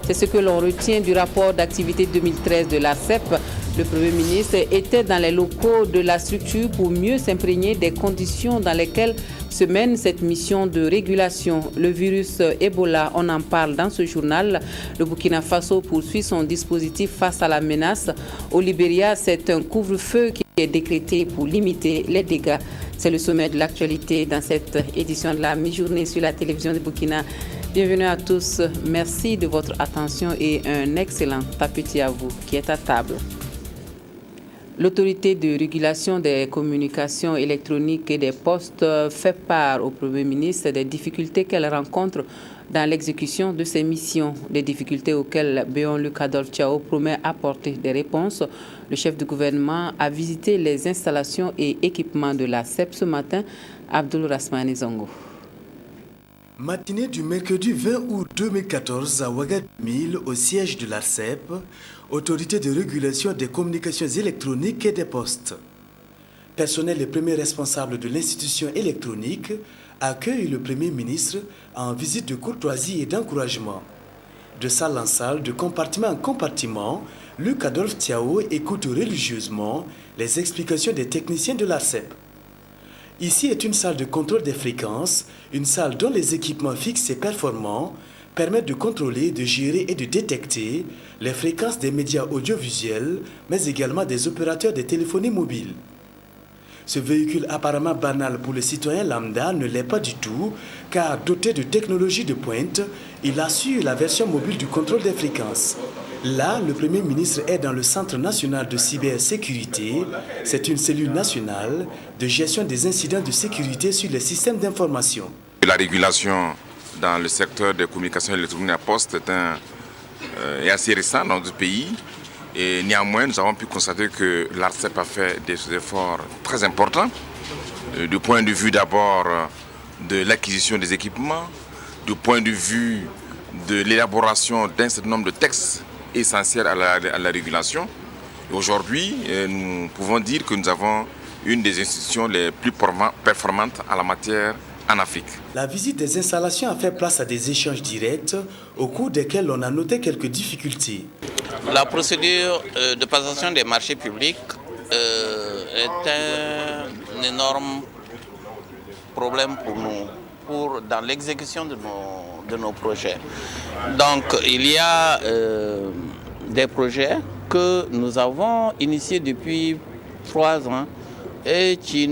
C'est ce que l'on retient du rapport d'activité 2013 de l'ARCEP. Le Premier ministre était dans les locaux de la structure pour mieux s'imprégner des conditions dans lesquelles se mène cette mission de régulation. Le virus Ebola, on en parle dans ce journal. Le Burkina Faso poursuit son dispositif face à la menace. Au Libéria, c'est un couvre-feu qui est décrété pour limiter les dégâts. C'est le sommet de l'actualité dans cette édition de la mi-journée sur la télévision de Burkina. Bienvenue à tous. Merci de votre attention et un excellent appétit à vous qui est à table. L'autorité de régulation des communications électroniques et des postes fait part au Premier ministre des difficultés qu'elle rencontre dans l'exécution de ses missions, des difficultés auxquelles Béon-Luc Adolphe Thiaw promet apporter des réponses. Le chef du gouvernement a visité les installations et équipements de la CEP ce matin. Abdoul Rasmani Zongo. Matinée du mercredi 20 août 2014 à Ouagadougou, au siège de l'ARCEP, autorité de régulation des communications électroniques et des postes. Personnel et premier responsable de l'institution électronique accueille le Premier ministre en visite de courtoisie et d'encouragement. De salle en salle, de compartiment en compartiment, Luc Adolphe Thiaw écoute religieusement les explications des techniciens de l'ARCEP. Ici est une salle de contrôle des fréquences, une salle dont les équipements fixes et performants permettent de contrôler, de gérer et de détecter les fréquences des médias audiovisuels, mais également des opérateurs de téléphonie mobile. Ce véhicule apparemment banal pour le citoyen lambda ne l'est pas du tout, car doté de technologies de pointe, il assure la version mobile du contrôle des fréquences. Là, le Premier ministre est dans le Centre national de cybersécurité. C'est une cellule nationale de gestion des incidents de sécurité sur les systèmes d'information. La régulation dans le secteur des communications électroniques à poste est assez récente dans notre pays. Et néanmoins, nous avons pu constater que l'ARCEP a fait des efforts très importants, du point de vue d'abord de l'acquisition des équipements, du point de vue de l'élaboration d'un certain nombre de textes essentiels à la régulation. Aujourd'hui, nous pouvons dire que nous avons une des institutions les plus performantes en la matière en Afrique. La visite des installations a fait place à des échanges directs au cours desquels on a noté quelques difficultés. La procédure de passation des marchés publics est un énorme problème pour nous, dans l'exécution de nos projets. Donc il y a des projets que nous avons initiés depuis 3 ans et qui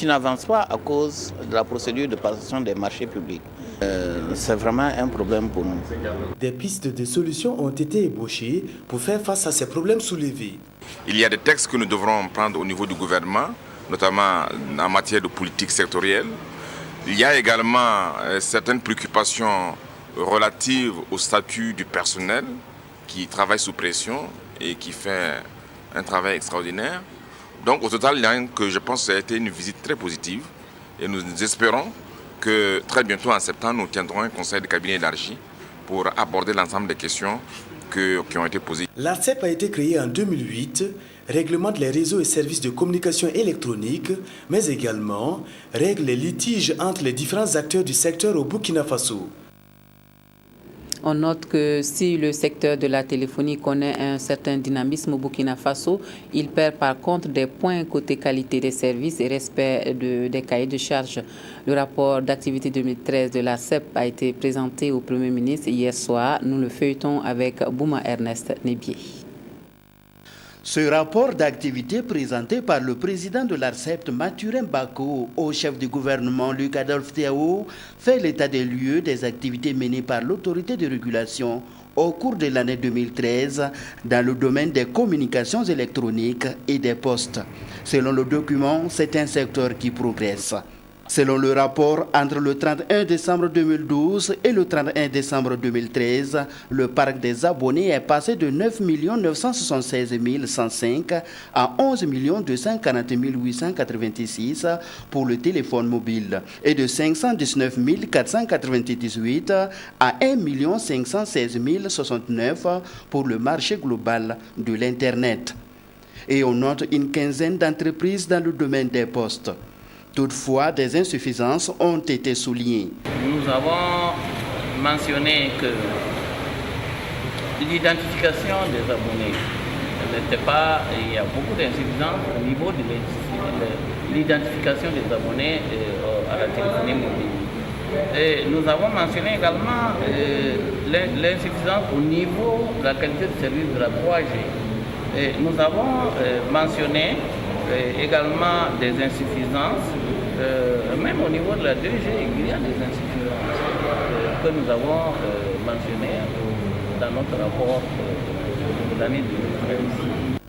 n'avancent pas à cause de la procédure de passation des marchés publics. C'est vraiment un problème pour nous. Des pistes de solutions ont été ébauchées pour faire face à ces problèmes soulevés. Il y a des textes que nous devrons prendre au niveau du gouvernement, notamment en matière de politique sectorielle. Il y a également certaines préoccupations relatives au statut du personnel qui travaille sous pression et qui fait un travail extraordinaire. Donc au total, je pense que ça a été une visite très positive et nous espérons que très bientôt en septembre, nous tiendrons un conseil de cabinet élargi pour aborder l'ensemble des questions qui ont été posées. L'ARCEP a été créée en 2008, réglemente les réseaux et services de communication électronique, mais également règle les litiges entre les différents acteurs du secteur au Burkina Faso. On note que si le secteur de la téléphonie connaît un certain dynamisme au Burkina Faso, il perd par contre des points côté qualité des services et respect des cahiers de charges. Le rapport d'activité 2013 de la CEP a été présenté au Premier ministre hier soir. Nous le feuilletons avec Bouma Ernest Nebier. Ce rapport d'activité présenté par le président de l'ARCEP, Mathurin Bako, au chef du gouvernement Luc Adolphe Thiaw, fait l'état des lieux des activités menées par l'autorité de régulation au cours de l'année 2013 dans le domaine des communications électroniques et des postes. Selon le document, c'est un secteur qui progresse. Selon le rapport, entre le 31 décembre 2012 et le 31 décembre 2013, le parc des abonnés est passé de 9 976 105 à 11 240 886 pour le téléphone mobile et de 519 498 à 1 516 069 pour le marché global de l'Internet. Et on note une quinzaine d'entreprises dans le domaine des postes. Toutefois, des insuffisances ont été soulignées. Nous avons mentionné que l'identification des abonnés n'était pas, il y a beaucoup d'insuffisances au niveau de l'identification des abonnés à la téléphonie mobile. Et nous avons mentionné également l'insuffisance au niveau de la qualité de service de la 3G. Et nous avons mentionné également des insuffisances, même au niveau de la 2G, il y a des insuffisances que nous avons mentionnées dans notre rapport de l'année 2013.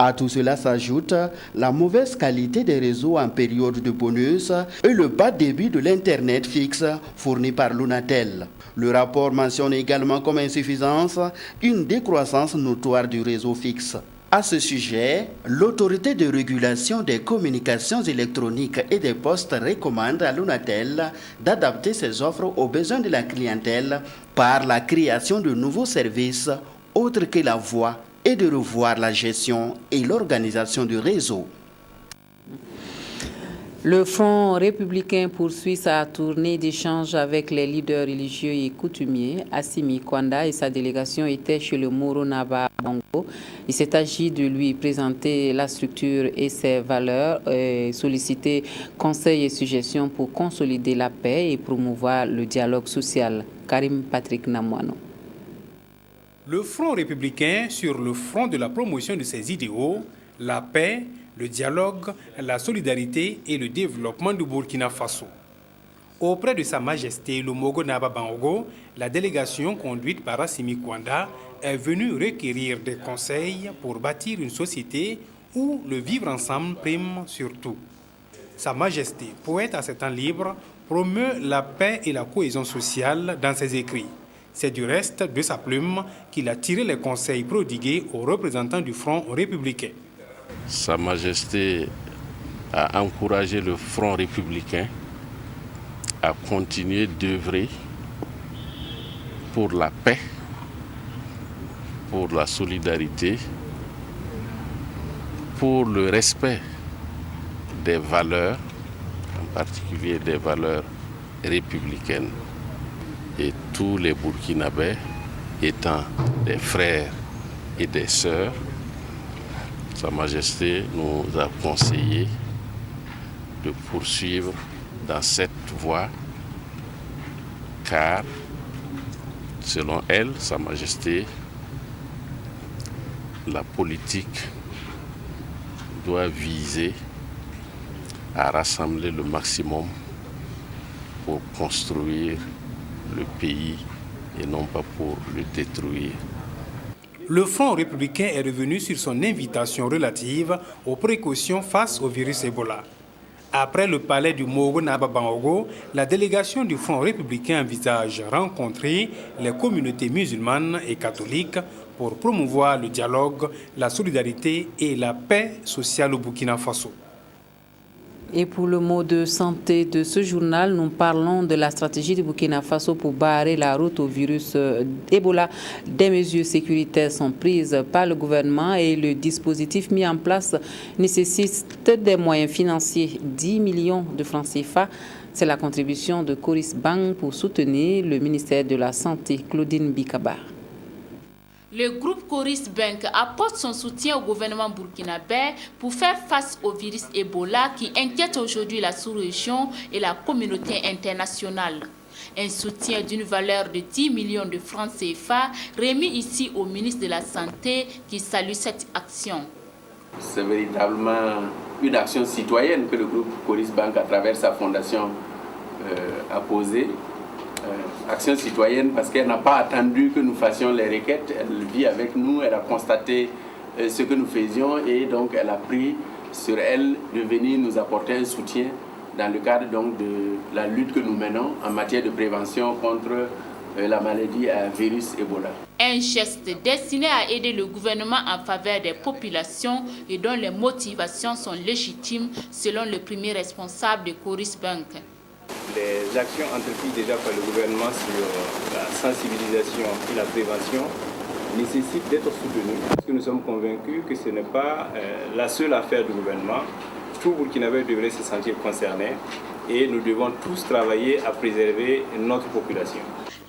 À tout cela s'ajoute la mauvaise qualité des réseaux en période de bonus et le bas débit de l'Internet fixe fourni par Lunatel. Le rapport mentionne également comme insuffisance une décroissance notoire du réseau fixe. À ce sujet, l'autorité de régulation des communications électroniques et des postes recommande à Lunatel d'adapter ses offres aux besoins de la clientèle par la création de nouveaux services autres que la voix et de revoir la gestion et l'organisation du réseau. Le Front républicain poursuit sa tournée d'échange avec les leaders religieux et coutumiers. Assimi Kwanda et sa délégation étaient chez le Moro Naba Bango. Il s'est agi de lui présenter la structure et ses valeurs, solliciter conseils et suggestions pour consolider la paix et promouvoir le dialogue social. Karim Patrick Namouano. Le Front républicain sur le front de la promotion de ses idéaux, la paix, le dialogue, la solidarité et le développement du Burkina Faso. Auprès de Sa Majesté le Mogo Naba Bango, la délégation conduite par Assimi Kwanda est venue requérir des conseils pour bâtir une société où le vivre ensemble prime sur tout. Sa Majesté, poète à ses temps libres, promeut la paix et la cohésion sociale dans ses écrits. C'est du reste de sa plume qu'il a tiré les conseils prodigués aux représentants du Front républicain. Sa Majesté a encouragé le Front républicain à continuer d'œuvrer pour la paix, pour la solidarité, pour le respect des valeurs, en particulier des valeurs républicaines. Et tous les Burkinabés étant des frères et des sœurs, Sa Majesté nous a conseillé de poursuivre dans cette voie, car, selon elle, Sa Majesté, la politique doit viser à rassembler le maximum pour construire le pays et non pas pour le détruire. Le Front républicain est revenu sur son invitation relative aux précautions face au virus Ebola. Après le palais du Mogo Naba Bango, la délégation du Front républicain envisage rencontrer les communautés musulmanes et catholiques pour promouvoir le dialogue, la solidarité et la paix sociale au Burkina Faso. Et pour le mot de santé de ce journal, nous parlons de la stratégie du Burkina Faso pour barrer la route au virus Ebola. Des mesures sécuritaires sont prises par le gouvernement et le dispositif mis en place nécessite des moyens financiers, 10 millions de francs CFA. C'est la contribution de Coris Bank pour soutenir le ministère de la Santé, Claudine Bikaba. Le groupe Coris Bank apporte son soutien au gouvernement burkinabé pour faire face au virus Ebola qui inquiète aujourd'hui la sous-région et la communauté internationale. Un soutien d'une valeur de 10 millions de francs CFA remis ici au ministre de la Santé qui salue cette action. C'est véritablement une action citoyenne que le groupe Coris Bank, à travers sa fondation, a posée. Action citoyenne parce qu'elle n'a pas attendu que nous fassions les requêtes, elle vit avec nous, elle a constaté ce que nous faisions et donc elle a pris sur elle de venir nous apporter un soutien dans le cadre donc de la lutte que nous menons en matière de prévention contre la maladie à virus Ebola. Un geste destiné à aider le gouvernement en faveur des populations et dont les motivations sont légitimes selon le premier responsable de Coris Bank. Les actions entreprises déjà par le gouvernement sur la sensibilisation et la prévention nécessitent d'être soutenues parce que nous sommes convaincus que ce n'est pas la seule affaire du gouvernement. tout Burkinabé devrait se sentir concerné et nous devons tous travailler à préserver notre population.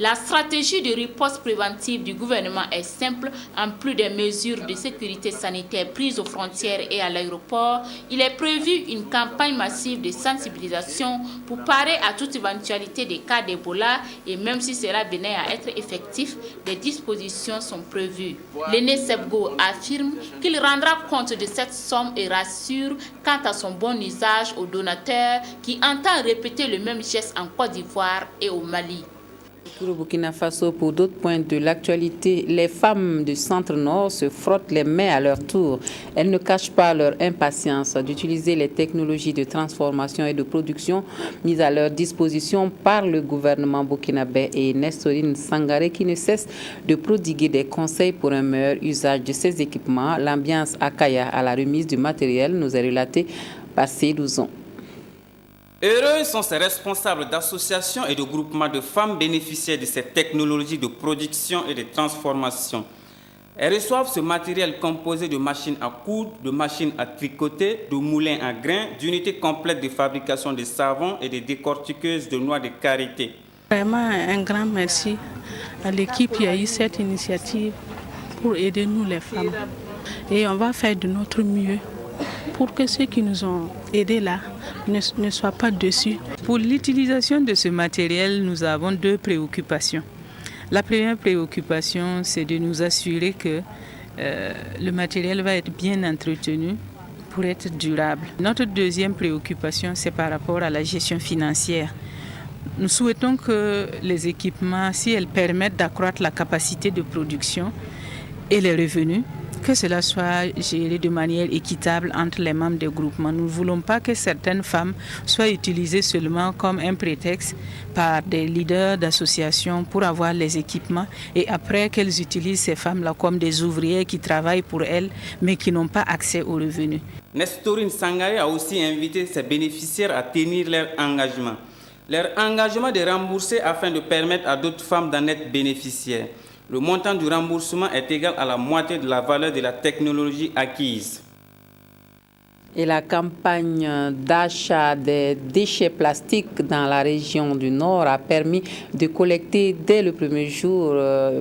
La stratégie de riposte préventive du gouvernement est simple. En plus des mesures de sécurité sanitaire prises aux frontières et à l'aéroport, il est prévu une campagne massive de sensibilisation pour parer à toute éventualité des cas d'Ebola et même si cela venait à être effectif, des dispositions sont prévues. L'aîné Sebgo affirme qu'il rendra compte de cette somme et rassure quant à son bon usage aux donateurs qui entend répéter le même geste en Côte d'Ivoire et au Mali. Pour le Burkina Faso, pour d'autres points de l'actualité, les femmes du centre-nord se frottent les mains à leur tour. Elles ne cachent pas leur impatience d'utiliser les technologies de transformation et de production mises à leur disposition par le gouvernement burkinabé et Nestorine Sangaré qui ne cesse de prodiguer des conseils pour un meilleur usage de ces équipements. L'ambiance à Kaya à la remise du matériel nous est relatée par Sédouzon. Heureux sont ces responsables d'associations et de groupements de femmes bénéficiaires de ces technologies de production et de transformation. Elles reçoivent ce matériel composé de machines à coudre, de machines à tricoter, de moulins à grains, d'unités complètes de fabrication de savons et de décortiqueuses de noix de karité. Vraiment un grand merci à l'équipe qui a eu cette initiative pour aider nous les femmes. Et on va faire de notre mieux pour que ceux qui nous ont aidés là ne soient pas déçus. Pour l'utilisation de ce matériel, nous avons deux préoccupations. La première préoccupation, c'est de nous assurer que le matériel va être bien entretenu pour être durable. Notre deuxième préoccupation, c'est par rapport à la gestion financière. Nous souhaitons que les équipements, si elles permettent d'accroître la capacité de production et les revenus, que cela soit géré de manière équitable entre les membres des groupements. Nous ne voulons pas que certaines femmes soient utilisées seulement comme un prétexte par des leaders d'associations pour avoir les équipements et après qu'elles utilisent ces femmes-là comme des ouvrières qui travaillent pour elles mais qui n'ont pas accès aux revenus. Nestorine Sangaré a aussi invité ses bénéficiaires à tenir leur engagement. Leur engagement de rembourser afin de permettre à d'autres femmes d'en être bénéficiaires. Le montant du remboursement est égal à la moitié de la valeur de la technologie acquise. Et la campagne d'achat des déchets plastiques dans la région du Nord a permis de collecter dès le premier jour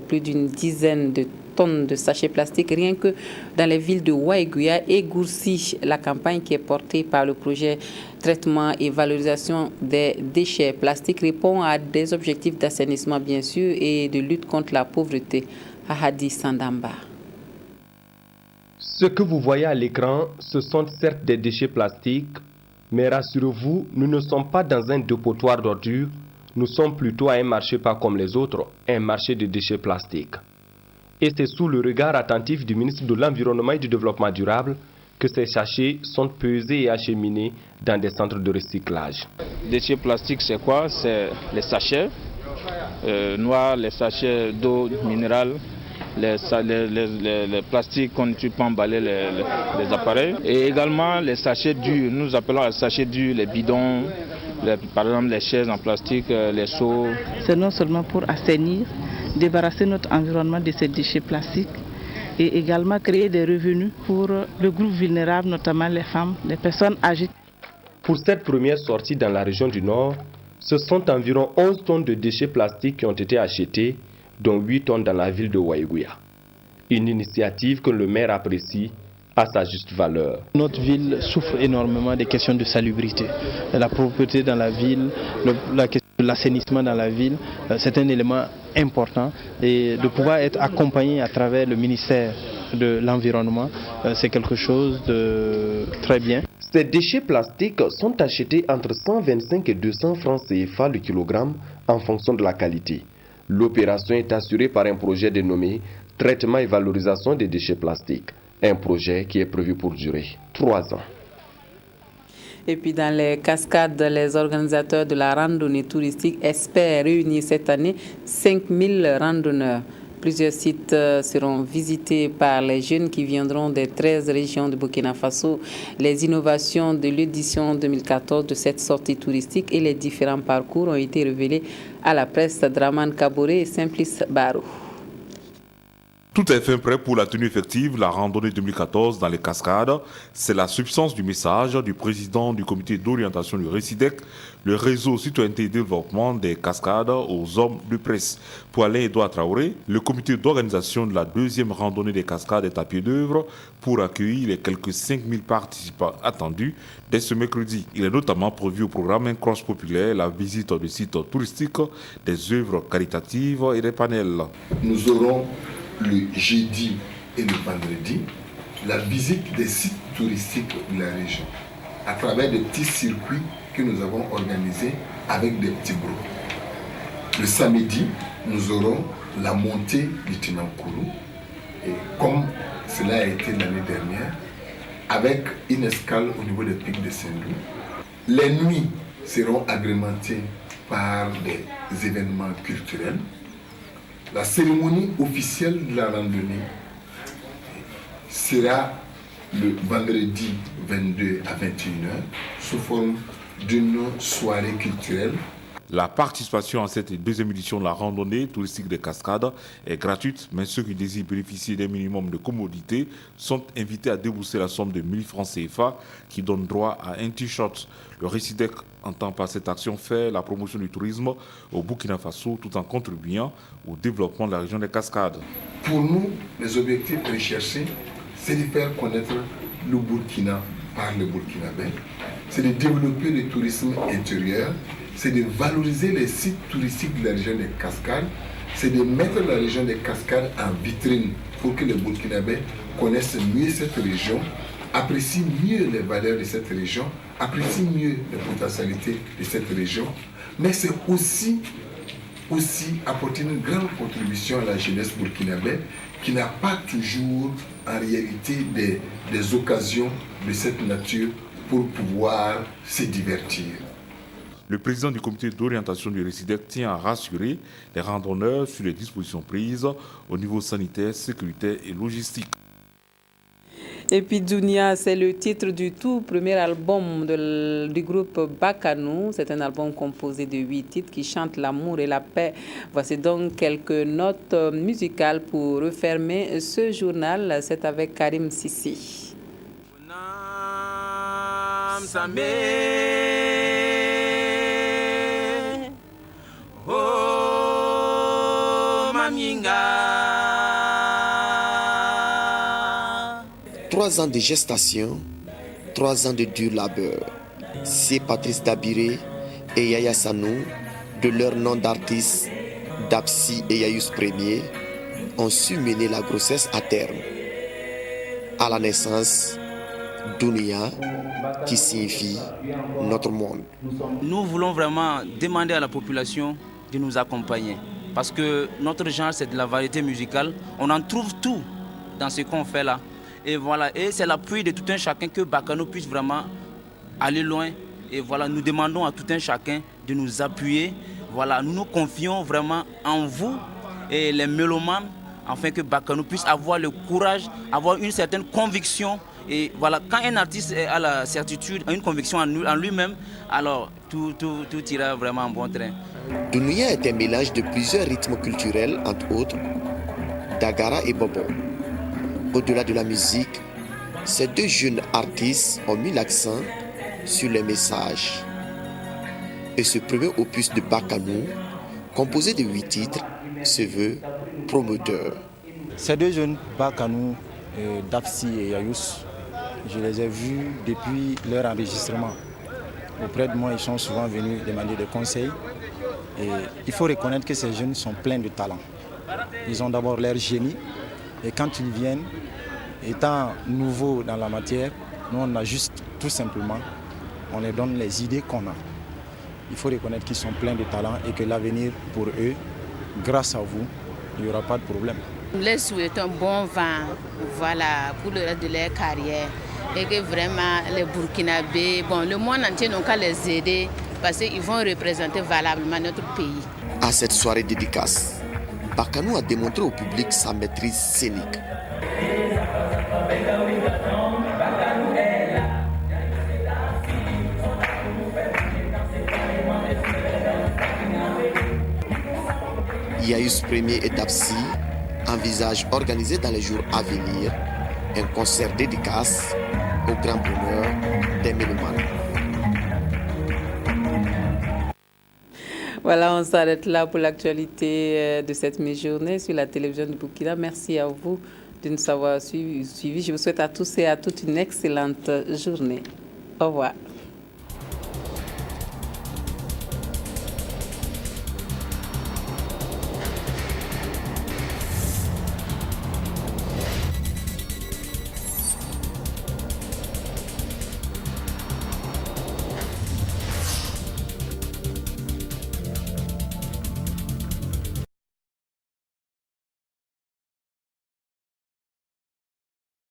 plus d'une dizaine de tonnes de sachets plastiques rien que dans les villes de Waiguya et Goursi. La campagne qui est portée par le projet traitement et valorisation des déchets plastiques répond à des objectifs d'assainissement bien sûr et de lutte contre la pauvreté. Ahadi Sandamba. Ce que vous voyez à l'écran, ce sont certes des déchets plastiques, mais rassurez-vous, nous ne sommes pas dans un dépotoir d'ordures, nous sommes plutôt à un marché pas comme les autres, un marché de déchets plastiques. Et c'est sous le regard attentif du ministre de l'Environnement et du Développement durable que ces sachets sont pesés et acheminés dans des centres de recyclage. Déchets plastiques, c'est quoi? C'est les sachets noirs, les sachets d'eau minérale, les plastiques qu'on utilise pour emballer les appareils. Et également les sachets durs, nous appelons les sachets durs, les bidons, par exemple les chaises en plastique, les seaux. C'est non seulement pour assainir, débarrasser notre environnement de ces déchets plastiques et également créer des revenus pour le groupe vulnérable, notamment les femmes, les personnes âgées. Pour cette première sortie dans la région du Nord, ce sont environ 11 tonnes de déchets plastiques qui ont été achetés, dont 8 tonnes dans la ville de Waiguya. Une initiative que le maire apprécie à sa juste valeur. Notre ville souffre énormément des questions de salubrité. La propreté dans la ville, la question de l'assainissement dans la ville, c'est un élément important. Et de pouvoir être accompagné à travers le ministère de l'Environnement, c'est quelque chose de très bien. Ces déchets plastiques sont achetés entre 125 et 200 francs CFA le kilogramme en fonction de la qualité. L'opération est assurée par un projet dénommé Traitement et valorisation des déchets plastiques. Un projet qui est prévu pour durer 3 ans. Et puis dans les cascades, les organisateurs de la randonnée touristique espèrent réunir cette année 5000 randonneurs. Plusieurs sites seront visités par les jeunes qui viendront des 13 régions de Burkina Faso. Les innovations de l'édition 2014 de cette sortie touristique et les différents parcours ont été révélés à la presse. Draman Kaboré et Simplice Barou. Tout est fin prêt pour la tenue effective de la randonnée 2014 dans les Cascades. C'est la substance du message du président du comité d'orientation du RECIDEC, le réseau citoyenneté et développement des Cascades aux hommes de presse. Pour Alain-Edouard Traoré, le comité d'organisation de la deuxième randonnée des Cascades est à pied d'œuvre pour accueillir les quelques 5000 participants attendus dès ce mercredi. Il est notamment prévu au programme un cross populaire, la visite des sites touristiques, des œuvres caritatives et des panels. Nous aurons le jeudi et le vendredi la visite des sites touristiques de la région à travers des petits circuits que nous avons organisés avec des petits groupes. Le samedi, nous aurons la montée du Tinankuru, et comme cela a été l'année dernière, avec une escale au niveau des pics de Saint-Louis. Les nuits seront agrémentées par des événements culturels. La cérémonie officielle de la randonnée sera le vendredi 22 à 21h sous forme d'une soirée culturelle. La participation à cette deuxième édition de la randonnée touristique des Cascades est gratuite, mais ceux qui désirent bénéficier d'un minimum de commodité sont invités à débourser la somme de 1000 francs CFA qui donne droit à un t-shirt. Le RECIDEC entend par cette action faire la promotion du tourisme au Burkina Faso tout en contribuant au développement de la région des Cascades. Pour nous, les objectifs recherchés, c'est de faire connaître le Burkina par le Burkinabé, c'est de développer le tourisme intérieur, c'est de valoriser les sites touristiques de la région des Cascades, c'est de mettre la région des Cascades en vitrine pour que les Burkinabés connaissent mieux cette région, apprécient mieux les valeurs de cette région, apprécient mieux les potentialités de cette région, mais c'est aussi apporter une grande contribution à la jeunesse burkinabé qui n'a pas toujours en réalité des occasions de cette nature pour pouvoir se divertir. Le président du comité d'orientation du RECIDEC tient à rassurer les randonneurs sur les dispositions prises au niveau sanitaire, sécuritaire et logistique. Et puis Dunia, c'est le titre du tout premier album du groupe Bakanou. C'est un album composé de 8 titres qui chantent l'amour et la paix. Voici donc quelques notes musicales pour refermer ce journal. C'est avec Karim Sissi. Oh, Maminga. 3 ans de gestation, 3 ans de dur labeur. C'est Patrice Dabiré et Yaya Sanou, de leur nom d'artistes, Dapsi et Yayus Premier, ont su mener la grossesse à terme. À la naissance, Dunia, qui signifie notre monde. Nous voulons vraiment demander à la population de nous accompagner. Parce que notre genre, c'est de la variété musicale. On en trouve tout dans ce qu'on fait là. Et voilà, et c'est l'appui de tout un chacun que Bakanou puisse vraiment aller loin. Et voilà, nous demandons à tout un chacun de nous appuyer. Voilà, nous nous confions vraiment en vous et les mélomanes, afin que Bakanou puisse avoir le courage, avoir une certaine conviction. Et voilà, quand un artiste a la certitude, a une conviction en lui-même, alors tout ira vraiment en bon train. Dunia est un mélange de plusieurs rythmes culturels, entre autres Dagara et Bobo. Au-delà de la musique, ces 2 jeunes artistes ont mis l'accent sur les messages. Et ce premier opus de Bakanou, composé de 8 titres, se veut promoteur. Ces 2 jeunes, Bakanou, Dapsi et Yayus, je les ai vus depuis leur enregistrement. Auprès de moi, ils sont souvent venus demander des conseils. Et il faut reconnaître que ces jeunes sont pleins de talent. Ils ont d'abord leur génie. Et quand ils viennent, étant nouveaux dans la matière, nous on a juste tout simplement, on les donne les idées qu'on a. Il faut reconnaître qu'ils sont pleins de talent et que l'avenir pour eux, grâce à vous, il n'y aura pas de problème. Nous les souhaitons bon vent, voilà, pour le reste de leur carrière. Et que vraiment les Burkinabés, le monde entier n'ont qu'à les aider parce qu'ils vont représenter valablement notre pays. À cette soirée dédicace, Bakanou a démontré au public sa maîtrise scénique. Yayus Premier et Dapsi envisage organiser dans les jours à venir un concert dédicace au grand bonheur des mélomanes. Voilà, on s'arrête là pour l'actualité de cette mi-journée sur la télévision du Burkina. Merci à vous de nous avoir suivis. Je vous souhaite à tous et à toutes une excellente journée. Au revoir.